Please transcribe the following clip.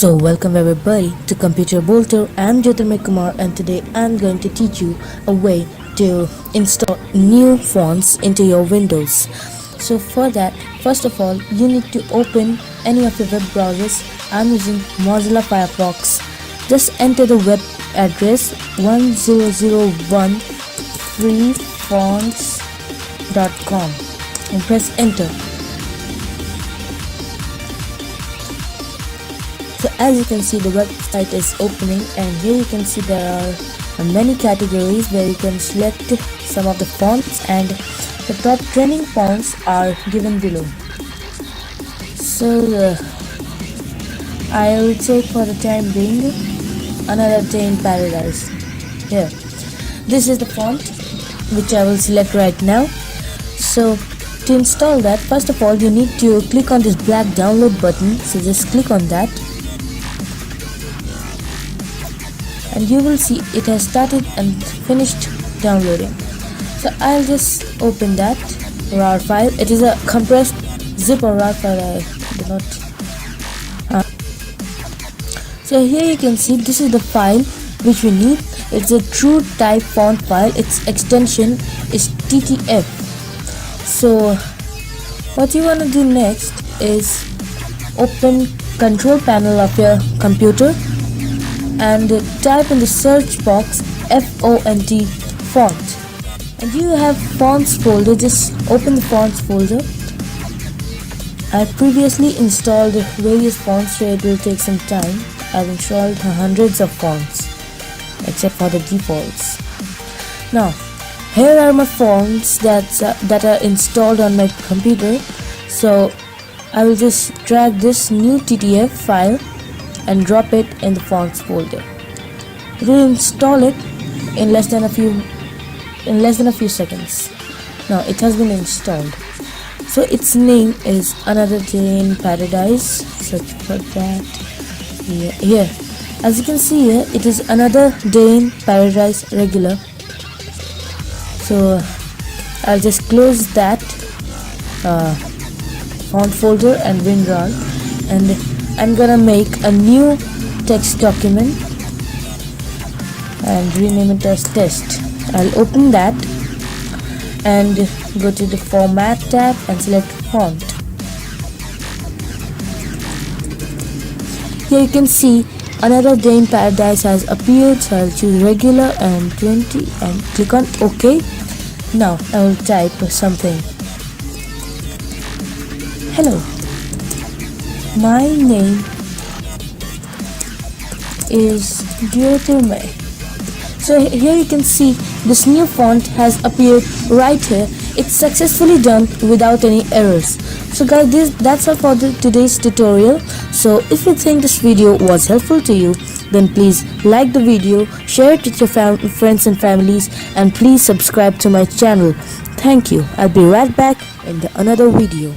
So welcome everybody to Computer Bolter. I'm Jyotirmay Kumar and today I'm going to teach you a way to install new fonts into your Windows. So for that, first of all, you need to open any of your web browsers. I'm using Mozilla Firefox. Just enter the web address 1001freefonts.com and press enter. So as you can see, the website is opening and here you can see there are many categories where you can select some of the fonts and the top trending fonts are given below. So I will take for the time being Another Day in Paradise. Here, this is the font which I will select right now. So to install that, first of all you need to click on this black download button. So just click on that and you will see it has started and finished downloading. So I'll just open that RAR file. It is a compressed zip or RAR file. I do not. So here you can see this is the file which we need. It's a true type font file. Its extension is TTF. So what you want to do next is open control panel of your computer and type in the search box FONT font, and you have fonts folder. Just open the fonts folder. I previously installed various fonts, so it will take some time. I've installed hundreds of fonts except for the defaults. Now here are my fonts that are installed on my computer. So I will just drag this new TTF file and drop it in the fonts folder. It will install it in less than a few seconds. Now it has been installed. So its name is Another Day in Paradise. Search for that. Here, as you can see here, it is Another Day in Paradise regular. So I'll just close that font folder and WinRAR, and I'm gonna make a new text document and rename it as test. I'll open that and go to the format tab and select font. Here you can see Another Day in Paradise has appeared, so I'll choose regular and 20 and click on OK. Now I will type something. Hello, my name is Jyotirmay. So here you can see this new font has appeared right here. It's successfully done without any errors. So guys, that's all for today's tutorial. So if you think this video was helpful to you, then please like the video, share it with your friends and families, and please subscribe to my channel. Thank you. I'll be right back in another video.